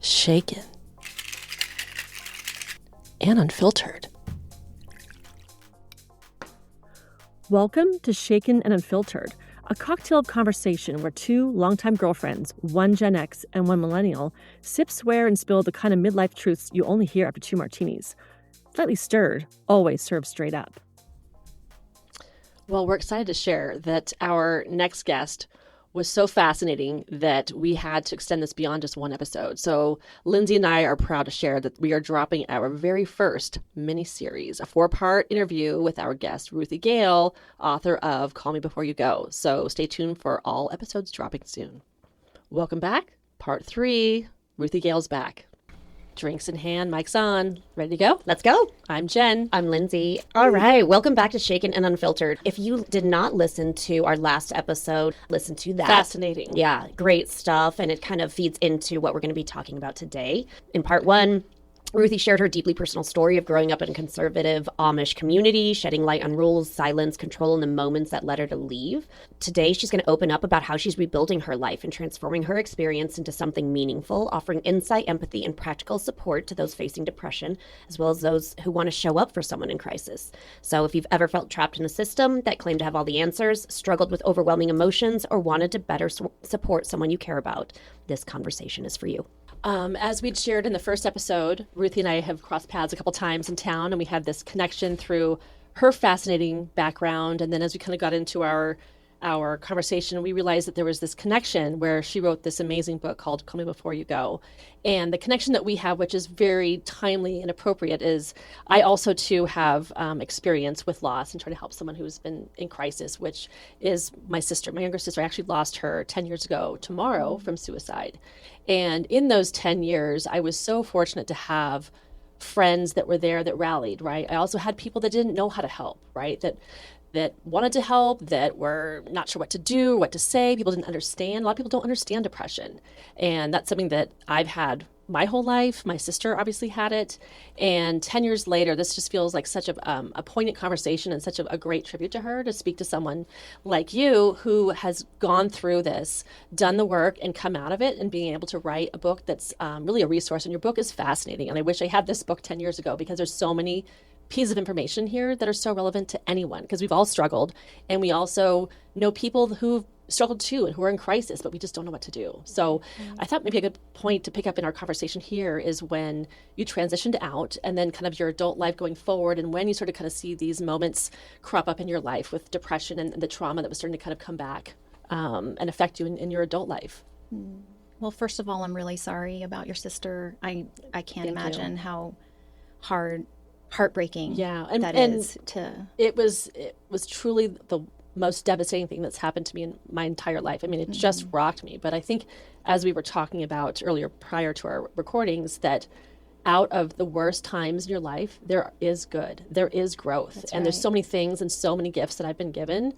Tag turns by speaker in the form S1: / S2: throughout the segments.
S1: shaken, and unfiltered. Welcome to Shaken and Unfiltered, a cocktail of conversation where two longtime girlfriends, one Gen X and one millennial, sip, swear, and spill the kind of midlife truths you only hear after 2 martinis. Slightly stirred, always served straight up. Well, we're excited to share that our next guest was so fascinating that we had to extend this beyond just one episode. So Lindsay and I are proud to share that we are dropping our very first mini-series, a 4-part interview with our guest, Ruthie Gale, author of Call Me Before You Go. So stay tuned for all episodes dropping soon. Welcome back. Part 3, Ruthie Gale's back. Drinks in hand, mic's on. Ready to go?
S2: Let's go.
S1: I'm Jen.
S2: I'm Lindsay. All right. Welcome back to Shaken and Unfiltered. If you did not listen to our last episode, listen to that.
S1: Fascinating.
S2: Yeah, great stuff. And it kind of feeds into what we're going to be talking about today. In part 1, Ruthie shared her deeply personal story of growing up in a conservative Amish community, shedding light on rules, silence, control, and the moments that led her to leave. Today, she's going to open up about how she's rebuilding her life and transforming her experience into something meaningful, offering insight, empathy, and practical support to those facing depression, as well as those who want to show up for someone in crisis. So if you've ever felt trapped in a system that claimed to have all the answers, struggled with overwhelming emotions, or wanted to better support someone you care about, this conversation is for you.
S1: As we'd shared in the first episode, Ruthie and I have crossed paths a couple times in town, and we had this connection through her fascinating background. And then as we kind of got into our conversation, we realized that there was this connection where she wrote this amazing book called Call Me Before You Go. And the connection that we have, which is very timely and appropriate, is I also too have experience with loss and try to help someone who's been in crisis, which is my sister. My younger sister, I actually lost her 10 years ago tomorrow from suicide. And in those 10 years, I was so fortunate to have friends that were there that rallied, right? I also had people that didn't know how to help, right? That wanted to help, that were not sure what to do, what to say. People didn't understand. A lot of people don't understand depression. And that's something that I've had my whole life. My sister obviously had it. And 10 years later, this just feels like such a poignant conversation and such a great tribute to her to speak to someone like you who has gone through this, done the work, and come out of it, and being able to write a book that's really a resource. And your book is fascinating. And I wish I had this book 10 years ago because there's so many pieces of information here that are so relevant to anyone, because we've all struggled, and we also know people who've struggled too and who are in crisis, but we just don't know what to do. So I thought maybe a good point to pick up in our conversation here is when you transitioned out, and then kind of your adult life going forward, and when you sort of kind of see these moments crop up in your life with depression and the trauma that was starting to kind of come back and affect you in your adult life.
S3: Well, first of all, I'm really sorry about your sister. I can't imagine how heartbreaking that is to.
S1: It was truly the most devastating thing that's happened to me in my entire life. I mean, it just rocked me. But I think, as we were talking about earlier prior to our recordings, that out of the worst times in your life, there is good, there is growth.
S3: That's
S1: and
S3: right.
S1: There's so many things and so many gifts that I've been given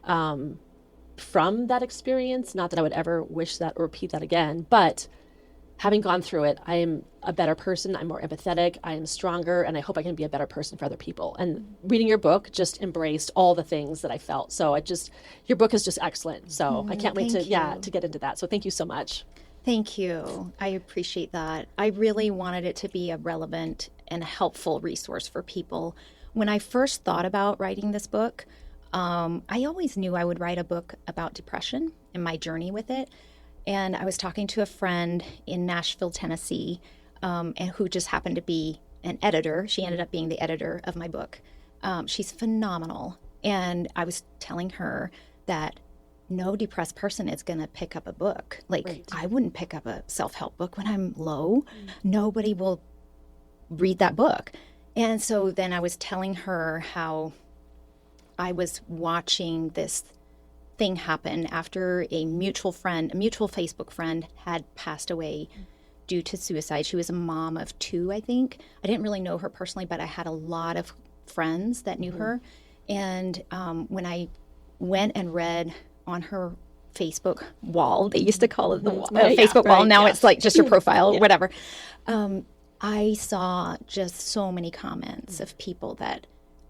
S1: from that experience. Not that I would ever wish that or repeat that again, but having gone through it, I am a better person. I'm more empathetic. I am stronger, and I hope I can be a better person for other people. And reading your book just embraced all the things that I felt. So your book is just excellent. So I can't wait to get into that. So thank you so much.
S3: Thank you. I appreciate that. I really wanted it to be a relevant and helpful resource for people. When I first thought about writing this book, I always knew I would write a book about depression and my journey with it. And I was talking to a friend in Nashville, Tennessee, and who just happened to be an editor. She ended up being the editor of my book. She's phenomenal. And I was telling her that no depressed person is going to pick up a book. Right. I wouldn't pick up a self-help book when I'm low. Nobody will read that book. And so then I was telling her how I was watching this thing happen after a mutual Facebook friend had passed away due to suicide. She was a mom of 2, I think. I didn't really know her personally, but I had a lot of friends that knew her. And when I went and read on her Facebook wall, they used to call it the Facebook wall. Now it's like just your profile, whatever. I saw just so many comments of people that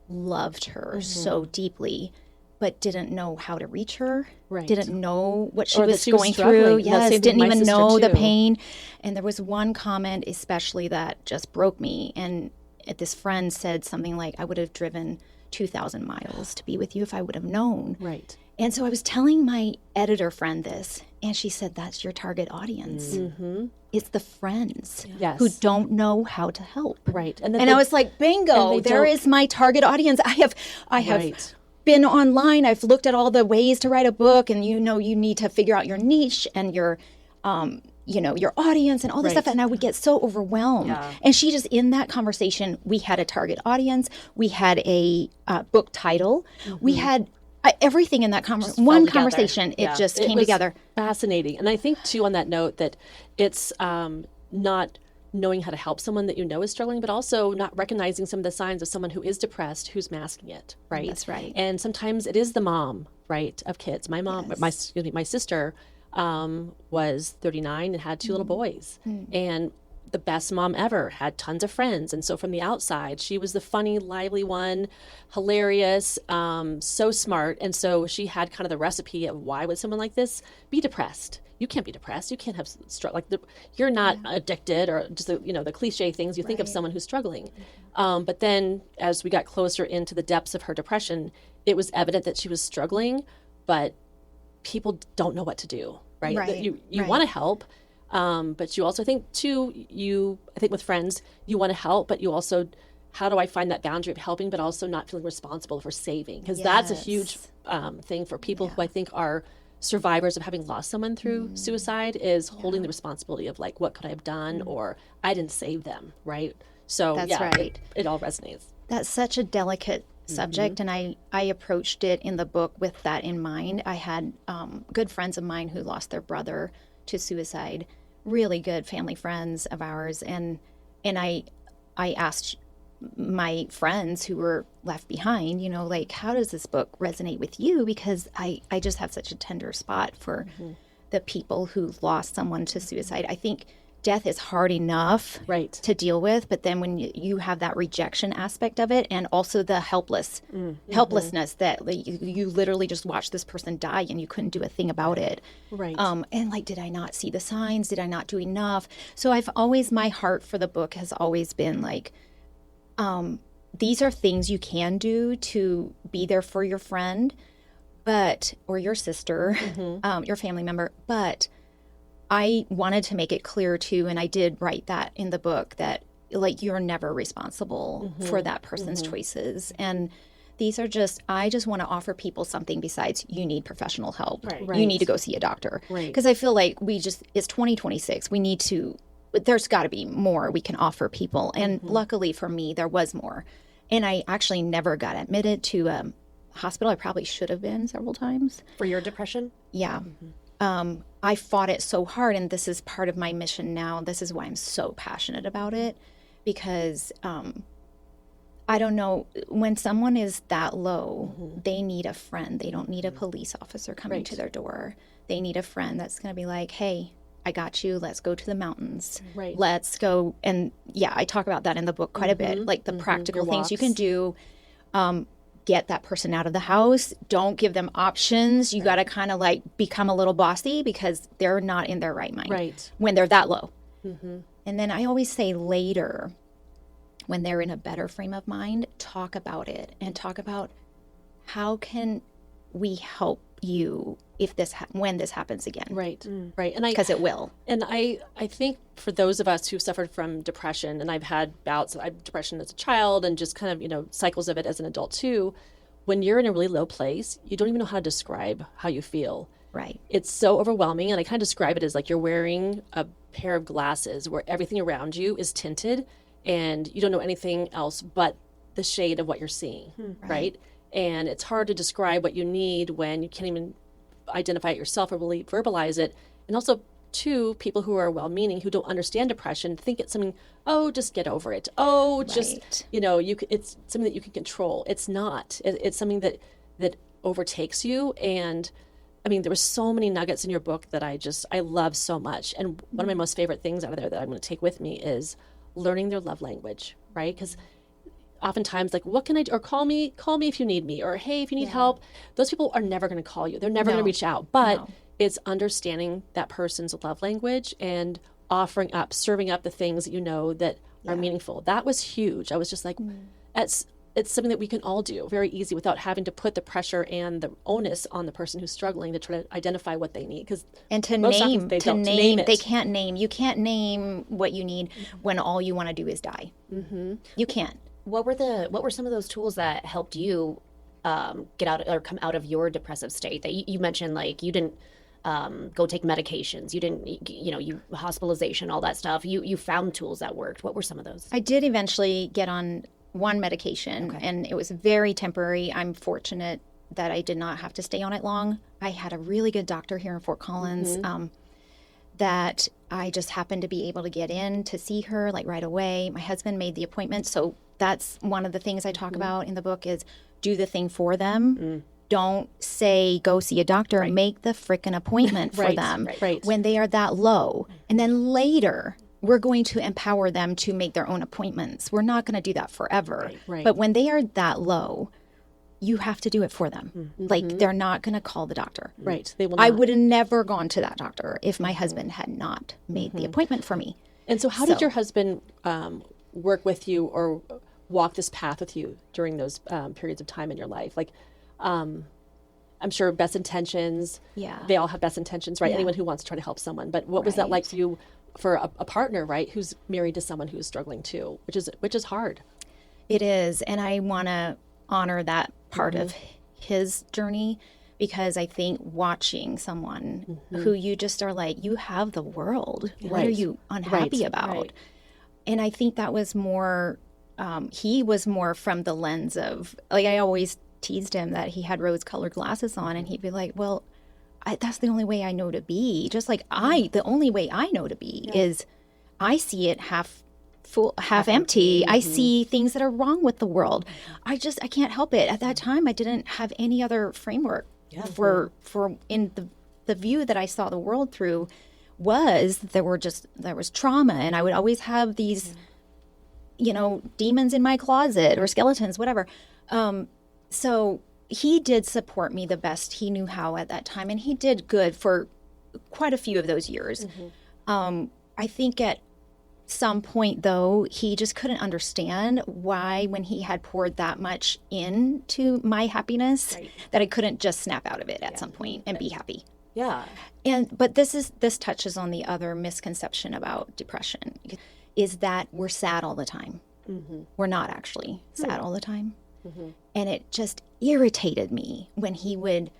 S3: loved her so deeply but didn't know how to reach her,
S1: Right.
S3: didn't know what she
S1: Or that
S3: was
S1: she was
S3: going
S1: struggling.
S3: through.
S1: That's
S3: Yes,
S1: same thing
S3: didn't
S1: with my
S3: even
S1: sister,
S3: know the
S1: too.
S3: pain. And there was one comment especially that just broke me. And this friend said something like, I would have driven 2,000 miles to be with you if I would have known.
S1: Right.
S3: And so I was telling my editor friend this, and she said, that's your target audience. It's the friends
S1: Yes.
S3: who don't know how to help.
S1: Right.
S3: And I was like, bingo,
S1: and they
S3: there
S1: don't-
S3: is my target audience. I have
S1: Right.
S3: been online. I've looked at all the ways to write a book, and you need to figure out your niche and your your audience and all this
S1: Right.
S3: stuff. And I would get so overwhelmed.
S2: Yeah.
S3: And she just, in that conversation, we had a target audience. We had a book title. We had everything in that one
S2: together.
S3: conversation.
S2: Yeah.
S3: It just
S1: It
S3: came
S1: was
S3: together.
S1: Fascinating. And I think, too, on that note, that it's not knowing how to help someone that you know is struggling, but also not recognizing some of the signs of someone who is depressed, who's masking it, right?
S3: That's right.
S1: And sometimes it is the mom, right, of kids. My mom, my sister was 39 and had 2 little boys. And the best mom ever, had tons of friends. And so from the outside, she was the funny, lively one, hilarious, so smart. And so she had kind of the recipe of why would someone like this be depressed? You can't be depressed. You can't have you're not addicted, or just the cliche things you think of someone who's struggling. But then as we got closer into the depths of her depression, it was evident that she was struggling, but people don't know what to do, right?
S3: Right,
S1: You
S3: right.
S1: want to help, but you also think too, I think with friends, you want to help, but you also, how do I find that boundary of helping, but also not feeling responsible for saving? Because that's a huge thing for people who I think are survivors of having lost someone through suicide, is holding the responsibility of like, what could I have done? Or I didn't save them, right? So
S3: That's right.
S1: It all resonates.
S3: That's such a delicate subject, and I approached it in the book with that in mind. I had good friends of mine who lost their brother to suicide, really good family friends of ours, and I asked my friends who were left behind, like, how does this book resonate with you? Because I just have such a tender spot for the people who lost someone to suicide. I think death is hard enough
S1: Right.
S3: to deal with, but then when you have that rejection aspect of it, and also the helplessness that you literally just watched this person die and you couldn't do a thing about it.
S1: Right.
S3: And like, did I not see the signs? Did I not do enough? So my heart for the book has always been like, these are things you can do to be there for your friend, or your sister, your family member, but I wanted to make it clear too, and I did write that in the book, that like, you're never responsible for that person's choices. And these are I just want to offer people something besides, you need professional help.
S1: Right.
S3: You need to go see a doctor.
S1: Right.
S3: Because I feel like it's 2026. There's got to be more we can offer people. And luckily for me, there was more. And I actually never got admitted to a hospital. I probably should have been several times.
S2: For your depression?
S3: Yeah. I fought it so hard, and this is part of my mission now. This is why I'm so passionate about it, because I don't know, when someone is that low, they need a friend. They don't need a police officer coming to their door. They need a friend that's going to be like, hey, I got you. Let's go to the mountains.
S1: Right.
S3: Let's go. And I talk about that in the book quite a bit, like the practical
S1: Your
S3: things you
S1: walks.
S3: can do. Get that person out of the house. Don't give them options. You got to kind of like become a little bossy, because they're not in their right mind
S1: Right.
S3: when they're that low. And then I always say later, when they're in a better frame of mind, talk about it and talk about how can we help you if when this happens again,
S1: Right. Right. And
S3: because it will.
S1: And I think for those of us who've suffered from depression, and I've had bouts of depression as a child and just kind of, cycles of it as an adult too, when you're in a really low place, you don't even know how to describe how you feel.
S3: Right.
S1: It's so overwhelming. And I kind of describe it as like you're wearing a pair of glasses where everything around you is tinted and you don't know anything else but the shade of what you're seeing. Right. And it's hard to describe what you need when you can't even identify it yourself or really verbalize it. And also, too, people who are well-meaning, who don't understand depression, think it's something, just get over it. Just, it's something that you can control. It's not. It's something that overtakes you. And I mean, there were so many nuggets in your book that I love so much. And one of my most favorite things out of there that I'm going to take with me is learning their love language, right? Because oftentimes like, what can I do? Or call me if you need me, or hey, if you need help. Those people are never going to call you. They're never going to reach out. But it's understanding that person's love language and offering up, serving up the things that you know that are meaningful. That was huge. I was just like, it's something that we can all do very easy without having to put the pressure and the onus on the person who's struggling to try to identify what they need.
S3: And to name it. They can't name. You can't name what you need when all you want to do is die. You can't.
S2: What were some of those tools that helped you get out or come out of your depressive state? That you mentioned, like you didn't go take medications, you didn't, you hospitalization, all that stuff. You found tools that worked. What were some of those?
S3: I did eventually get on one medication, and it was very temporary. I'm fortunate that I did not have to stay on it long. I had a really good doctor here in Fort Collins that I just happened to be able to get in to see her like right away. My husband made the appointment. So that's one of the things I talk about in the book is do the thing for them. Don't say, go see a doctor. Make the frickin' appointment for them when they are that low. And then later, we're going to empower them to make their own appointments. We're not going to do that forever. But when they are that low, you have to do it for them. Like, they're not going to call the doctor.
S1: They will not.
S3: I would have never gone to that doctor if my husband had not made the appointment for me.
S1: And so how did your husband work with you or walk this path with you during those periods of time in your life? Like, I'm sure best intentions. They all have best intentions, right? Anyone who wants to try to help someone. But what was that like for you, for a partner, right, who's married to someone who's struggling too, which is hard? It
S3: is, and I want to honor that part of his journey, because I think watching someone who you just are like, you have the world. What are you unhappy about? And I think that was more, he was more from the lens of, like, I always teased him that he had rose-colored glasses on, and he'd be like, well, that's the only way I know to be. Just like the only way I know to be is I see it half full, half empty. I see things that are wrong with the world. I can't help it. At that time, I didn't have any other framework for in the view that I saw the world through was there was trauma, and I would always have these, demons in my closet or skeletons, whatever. So he did support me the best he knew how at that time, and he did good for quite a few of those years. I think at some point, though, he just couldn't understand why, when he had poured that much into my happiness, that I couldn't just snap out of it at some point and be happy. But this touches on the other misconception about depression, is that we're sad all the time. We're not actually sad all the time. And it just irritated me when he would,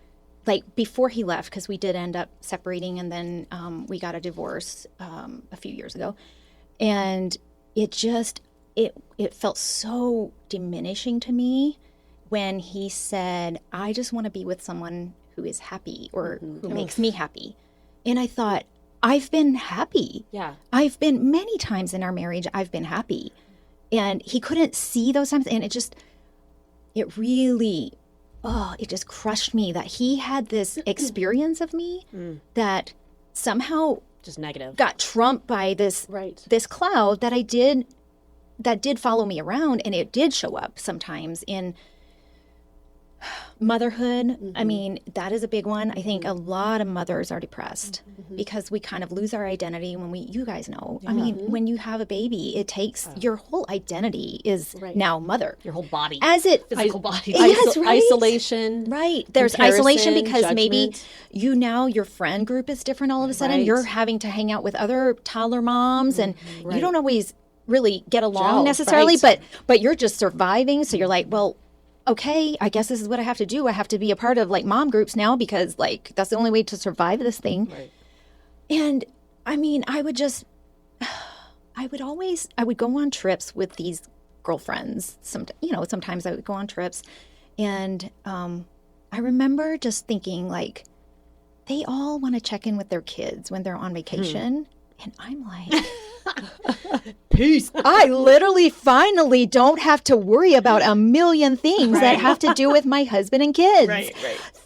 S3: like, before he left, because we did end up separating, and then we got a divorce a few years ago. And it just, it felt so diminishing to me when he said, I just want to be with someone who is happy or who makes me happy. And I thought, I've been happy. I've been, many times in our marriage, I've been happy. And he couldn't see those times. And it really, it just crushed me that he had this experience of me that somehow
S2: just negative
S3: got trumped by this cloud that did follow me around, and it did show up sometimes in motherhood. I mean, that is a big one. I think a lot of mothers are depressed because we kind of lose our identity when you guys know. I mean, when you have a baby, it takes your whole identity is now mother.
S2: Your whole body.
S3: Physical
S1: body. Isolation.
S3: There's isolation because judgment. Maybe your friend group is different all of a sudden. You're having to hang out with other toddler moms, and you don't always really get along necessarily, but you're just surviving. So you're like, well, okay, I guess this is what I have to do. I have to be a part of like mom groups now because like that's the only way to survive this thing. And I mean, I would go on trips with these girlfriends. Sometimes I would go on trips, and I remember just thinking like, they all want to check in with their kids when they're on vacation. And I'm like, peace. I literally finally don't have to worry about a million things that have to do with my husband and kids.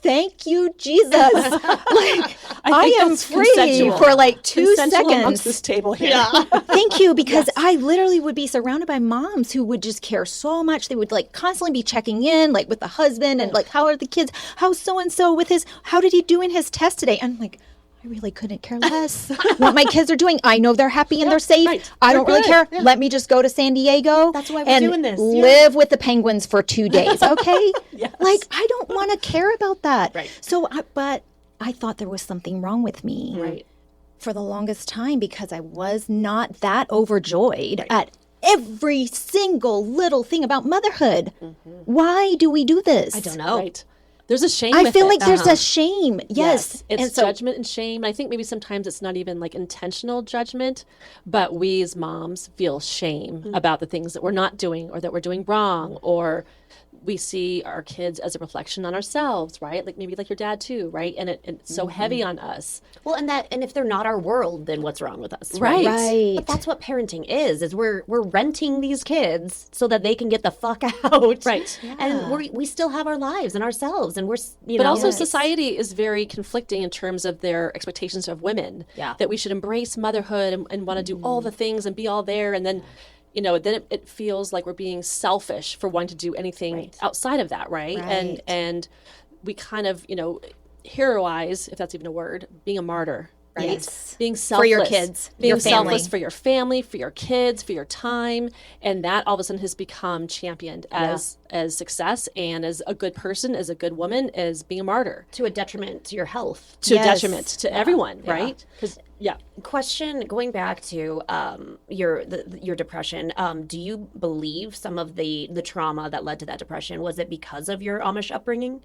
S3: thank you, Jesus. Like, I am
S1: that's
S3: free
S1: consensual.
S3: for like 2
S1: Consensual amongst
S3: seconds.
S1: this table here.
S3: Thank you, because I literally would be surrounded by moms who would just care so much. They would like constantly be checking in, like with the husband and like, how are the kids? How's so-and-so with how did he do in his test today? I'm like, I really couldn't care less what my kids are doing. I know they're happy and they're safe.
S1: right.
S3: I
S1: They're
S3: don't really
S1: good.
S3: care. Let me just go to San Diego.
S2: That's why we're
S3: and
S2: doing this.
S3: Live with the penguins for 2 days, okay?
S1: Yes.
S3: Like, I don't want to care about that.
S1: Right.
S3: So, but I thought there was something wrong with me
S1: Right.
S3: for the longest time because I was not that overjoyed at every single little thing about motherhood. Why do we do this?
S2: I don't know.
S1: Right. There's a shame
S3: I
S1: with
S3: feel
S1: it.
S3: like there's a shame. Yes.
S1: It's
S3: and so,
S1: judgment and shame. I think maybe sometimes it's not even like intentional judgment, but we as moms feel shame about the things that we're not doing or that we're doing wrong, or we see our kids as a reflection on ourselves, right? Like maybe like your dad too, right? And it's so heavy on us.
S2: Well, and if they're not our world, then what's wrong with us,
S1: Right.
S3: Right.
S2: But that's what parenting is we're renting these kids so that they can get the fuck out.
S1: Right.
S2: And we still have our lives and ourselves, and we're, you
S1: But
S2: know.
S1: also society is very conflicting in terms of their expectations of women.
S2: Yeah.
S1: That we should embrace motherhood and want to do all the things and be all there. And then, then it feels like we're being selfish for wanting to do anything outside of that, right?
S3: Right.
S1: And we kind of, heroize, if that's even a word, being a martyr, right?
S3: Yes.
S1: Being selfless.
S3: For your kids,
S1: Being
S3: your family.
S1: selfless for your family, for your kids, for your time. And that all of a sudden has become championed as success and as a good person, as a good woman, as being a martyr.
S2: to a detriment to your health.
S1: To
S3: Yes.
S1: detriment to everyone, right? Because
S2: Question, going back to your depression, do you believe some of the trauma that led to that depression, was it because of your Amish upbringing?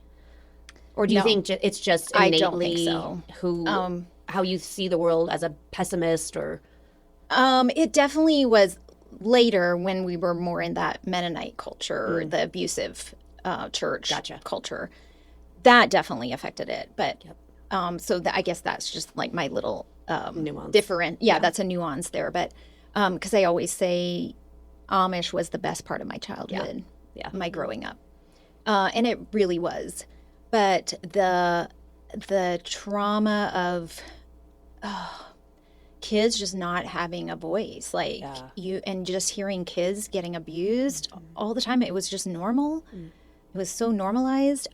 S2: Or do you
S3: No.
S2: think it's just
S3: I
S2: innately
S3: don't think so.
S2: how you see the world as a pessimist? Or
S3: It definitely was later when we were more in that Mennonite culture, the abusive church
S2: Gotcha.
S3: culture. That definitely affected it. But so I guess that's just like my little
S2: Nuance.
S3: different. Yeah, that's a nuance there. But because I always say Amish was the best part of my childhood, my growing up, and it really was. But the trauma of kids just not having a voice, like you, and just hearing kids getting abused all the time, it was just normal. It was so normalized.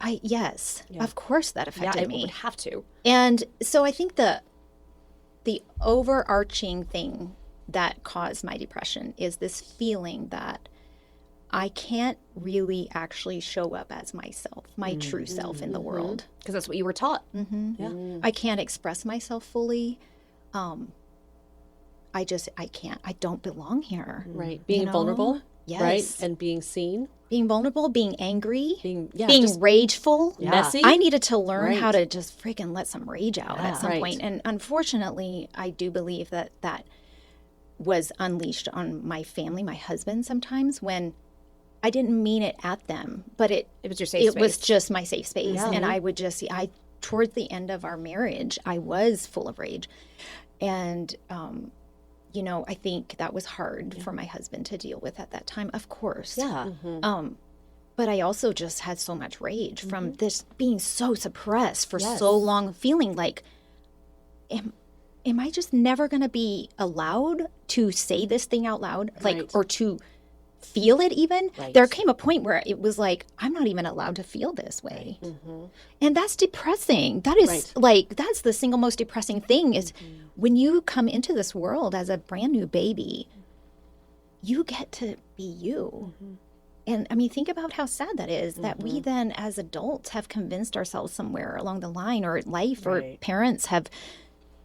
S3: Of course that affected
S2: it
S3: me.
S2: would have to.
S3: And so I think the overarching thing that caused my depression is this feeling that I can't really actually show up as myself, my true self in the world.
S2: Because that's what you were taught.
S3: I can't express myself fully. I can't. I don't belong here.
S1: right, being
S3: know?
S1: vulnerable,
S3: Yes.
S1: right, and being seen,
S3: Being vulnerable, being angry,
S1: being
S3: being rageful.
S1: messy.
S3: I needed to learn
S1: Right.
S3: how to just freaking let some rage out at some
S1: Right.
S3: point. And unfortunately, I do believe that was unleashed on my family, my husband sometimes, when I didn't mean it at them, but it
S2: was your safe
S3: was
S2: space.
S3: just my safe space. And I would just towards the end of our marriage, I was full of rage. And I think that was hard for my husband to deal with at that time, of course.
S2: Yeah.
S3: But I also just had so much rage from this being so suppressed for so long, feeling like, am I just never going to be allowed to say this thing out loud, like, or to feel it even? There came a point where it was like, I'm not even allowed to feel this way. And that's depressing. That is that's the single most depressing thing is when you come into this world as a brand new baby, you get to be you. And I mean, think about how sad that is that we then as adults have convinced ourselves somewhere along the line, or life or parents have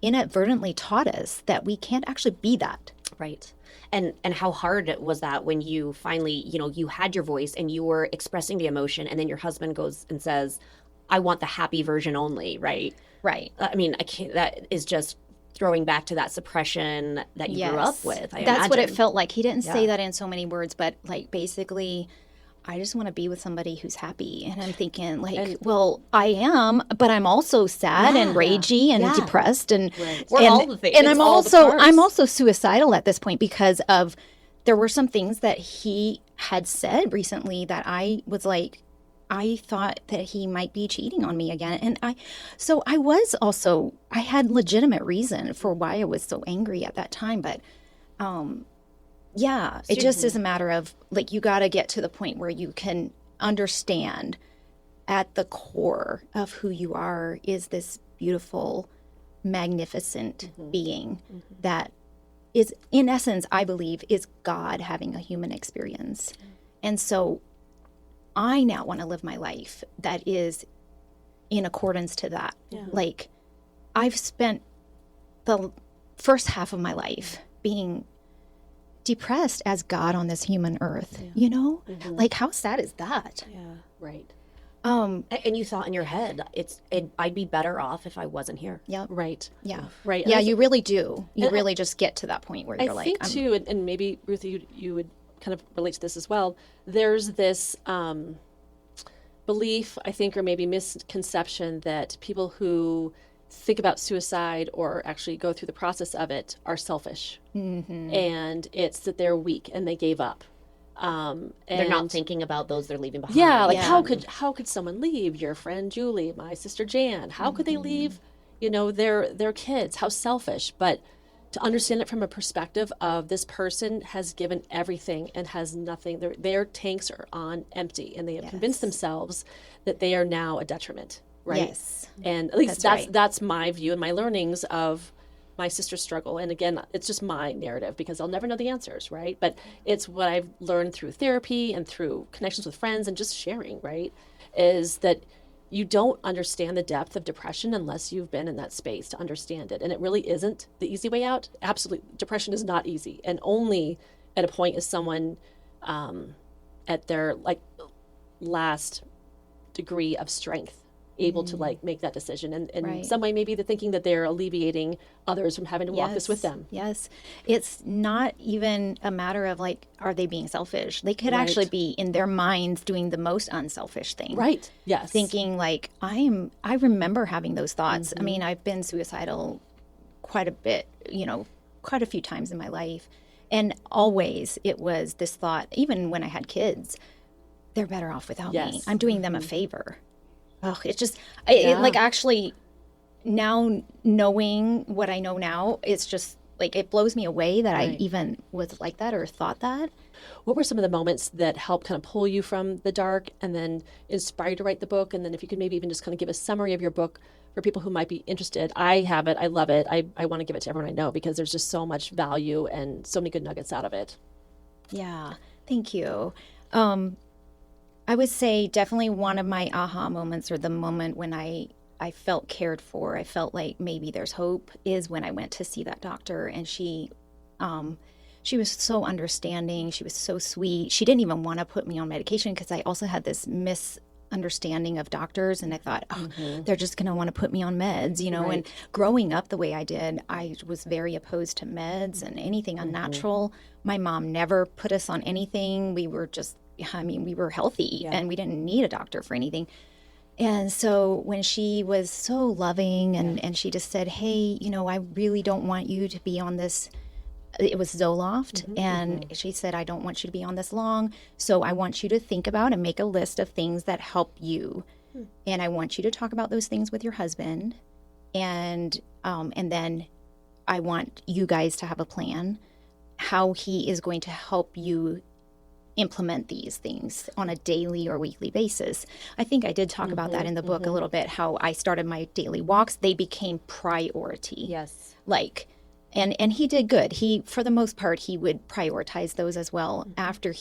S3: inadvertently taught us that we can't actually be that.
S2: Right. And how hard was that when you finally, you had your voice and you were expressing the emotion, and then your husband goes and says, I want the happy version only, right?
S3: Right.
S2: I mean, I can't, that is just throwing back to that suppression that you grew up with.
S3: That's what it felt like. He didn't say that in so many words, but like basically, I just want to be with somebody who's happy. And I'm thinking like, well, I am, but I'm also sad and ragey and depressed and
S2: We're all the things.
S3: And
S2: It's
S3: I'm
S2: all the parts.
S3: I'm also suicidal at this point because of there were some things that he had said recently that I was like, I thought that he might be cheating on me again. And I had legitimate reason for why I was so angry at that time. But yeah, it just is a matter of like, you got to get to the point where you can understand at the core of who you are is this beautiful, magnificent being that is, in essence, I believe, is God having a human experience. And so I now want to live my life that is in accordance to that. Yeah. Like, I've spent the first half of my life being depressed as God on this human earth, you know? Like, how sad is that?
S1: Yeah, right.
S2: And you thought in your head, I'd be better off if I wasn't here.
S3: Yep.
S1: Right.
S3: Yeah.
S1: Right.
S3: Yeah, you really do. You really just get to that point where you're like,
S1: I think too, and maybe Ruthie, you would kind of relate to this as well. There's this belief, I think, or maybe misconception that people who think about suicide or actually go through the process of it are selfish. And it's that they're weak and they gave up. And
S2: they're not thinking about those they're leaving behind.
S1: Yeah, like how could someone leave your friend Julie, my sister Jan? How could they leave, their kids? How selfish. But to understand it from a perspective of this person has given everything and has nothing. Their tanks are on empty, and they have convinced themselves that they are now a detriment, right?
S3: Yes.
S1: And at least that's my view and my learnings of my sister's struggle. And again, it's just my narrative because I'll never know the answers, right? But it's what I've learned through therapy and through connections with friends and just sharing, right? Is that you don't understand the depth of depression unless you've been in that space to understand it. And it really isn't the easy way out. Absolutely. Depression is not easy. And only at a point is someone at their last degree of strength able to make that decision. And in some way, maybe they're thinking that they're alleviating others from having to walk this with them.
S3: Yes. It's not even a matter of are they being selfish? They could actually be in their minds doing the most unselfish thing.
S1: Right. Yes.
S3: Thinking I remember having those thoughts. I mean, I've been suicidal quite a bit, quite a few times in my life. And always it was this thought, even when I had kids, they're better off without me. I'm doing them a favor. Oh, it's just, actually now knowing what I know now, it's just it blows me away that I even was like that or thought that.
S1: What were some of the moments that helped kind of pull you from the dark and then inspire you to write the book? And then if you could maybe even just kind of give a summary of your book for people who might be interested. I have it. I love it. I want to give it to everyone I know because there's just so much value and so many good nuggets out of it.
S3: Yeah. Thank you. I would say definitely one of my aha moments, or the moment when I felt cared for, I felt like maybe there's hope, is when I went to see that doctor. And she was so understanding. She was so sweet. She didn't even want to put me on medication because I also had this misunderstanding of doctors. And I thought, they're just going to want to put me on meds, And growing up the way I did, I was very opposed to meds and anything unnatural. My mom never put us on anything. We were we were healthy and we didn't need a doctor for anything. And so when she was so loving and she just said, hey, I really don't want you to be on this. It was Zoloft. And she said, I don't want you to be on this long. So I want you to think about and make a list of things that help you. And I want you to talk about those things with your husband. And then I want you guys to have a plan how he is going to help you implement these things on a daily or weekly basis. I think I did talk about that in the book a little bit, how I started my daily walks. They became priority.
S2: Yes.
S3: And he did good. He, for the most part, he would prioritize those as well after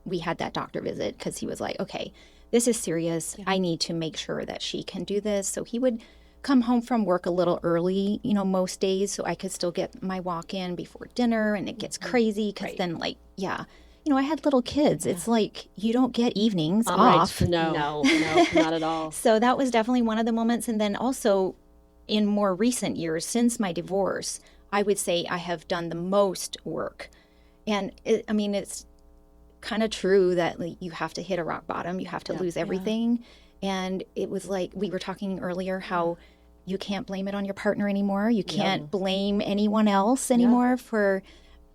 S3: we had that doctor visit, because he was like, okay, this is serious. I need to make sure that she can do this. So he would come home from work a little early, most days, so I could still get my walk in before dinner. And it gets crazy because then I had little kids. It's you don't get evenings off.
S1: No, not at all.
S3: So that was definitely one of the moments. And then also in more recent years, since my divorce, I would say I have done the most work. And it's kind of true that you have to hit a rock bottom. You have to lose everything. And it was we were talking earlier how you can't blame it on your partner anymore. You can't blame anyone else anymore for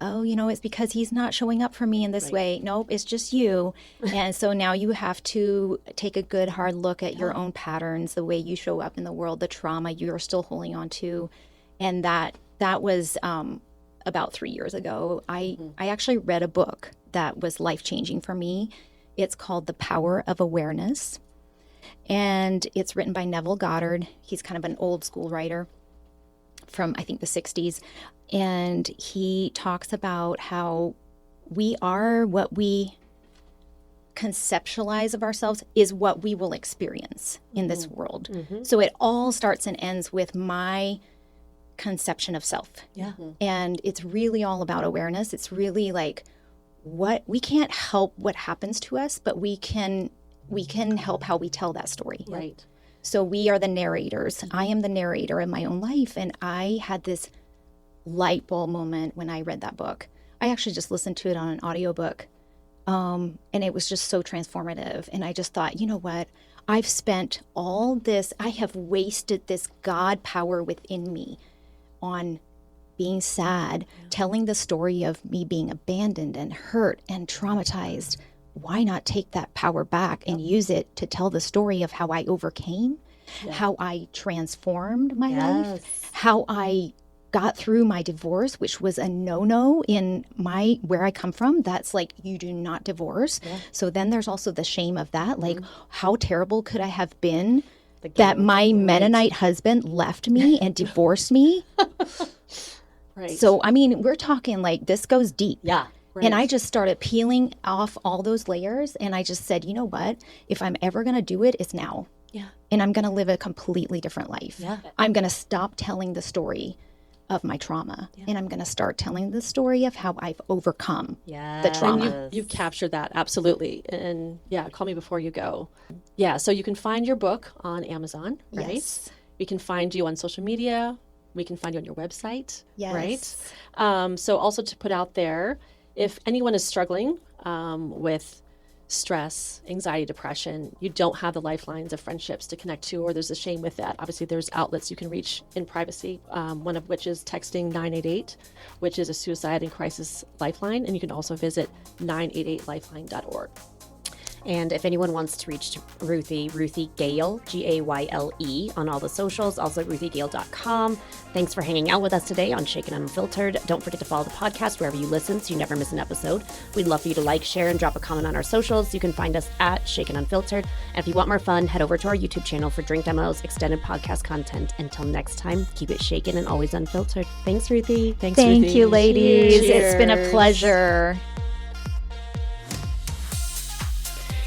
S3: oh, it's because he's not showing up for me in this way. Nope, it's just you. And so now you have to take a good hard look at your own patterns, the way you show up in the world, the trauma you're still holding on to. And that was about 3 years ago. I actually read a book that was life-changing for me. It's called The Power of Awareness. And it's written by Neville Goddard. He's kind of an old school writer from, I think, the 60s. And he talks about how we are what we conceptualize of ourselves is what we will experience in this world. So it all starts and ends with my conception of self.
S1: Yeah.
S3: And it's really all about awareness. It's really like what we can't help what happens to us, but we can help how we tell that story.
S1: Right.
S3: So we are the narrators. I am the narrator in my own life. And I had this light bulb moment when I read that book. I actually just listened to it on an audiobook. And it was just so transformative. And I just thought, you know what? I've spent all this, I have wasted this God power within me on being sad, telling the story of me being abandoned and hurt and traumatized. Why not take that power back and use it to tell the story of how I overcame, how I transformed my life, how I got through my divorce, which was a no-no in where I come from. That's like, you do not divorce. So then there's also the shame of that. Like, how terrible could I have been that my Mennonite husband left me and divorced me?
S1: Right.
S3: So, I mean, we're talking like this goes deep.
S2: Yeah.
S1: Right.
S3: And I just started peeling off all those layers. And I just said, you know what? If I'm ever going to do it, it's now.
S1: Yeah.
S3: And I'm going to live a completely different life.
S1: Yeah.
S3: I'm going to stop telling the story of my trauma. And I'm going to start telling the story of how I've overcome the trauma.
S1: You've captured that, absolutely. And yeah, Call Me Before You Go. Yeah, so you can find your book on Amazon, right?
S3: Yes.
S1: We can find you on social media. We can find you on your website,
S3: Yes.
S1: right? So also to put out there, if anyone is struggling with stress, anxiety, depression, you don't have the lifelines of friendships to connect to, or there's a shame with that. Obviously, there's outlets you can reach in privacy, one of which is texting 988, which is a suicide and crisis lifeline. And you can also visit 988lifeline.org.
S2: And if anyone wants to reach Ruthie Gale, Gayle, on all the socials, also ruthiegale.com. Thanks for hanging out with us today on Shaken Unfiltered. Don't forget to follow the podcast wherever you listen so you never miss an episode. We'd love for you to like, share, and drop a comment on our socials. You can find us at Shaken Unfiltered. And if you want more fun, head over to our YouTube channel for drink demos, extended podcast content. Until next time, keep it shaken and always unfiltered. Thanks, Ruthie.
S1: Thanks,
S3: Thank
S1: Ruthie.
S3: you, ladies.
S1: Cheers.
S3: It's been a pleasure.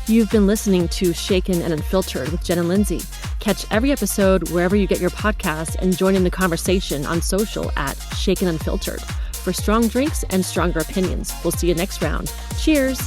S1: You've been listening to Shaken and Unfiltered with Jen and Lindsay. Catch every episode wherever you get your podcasts and join in the conversation on social at Shaken Unfiltered for strong drinks and stronger opinions. We'll see you next round. Cheers.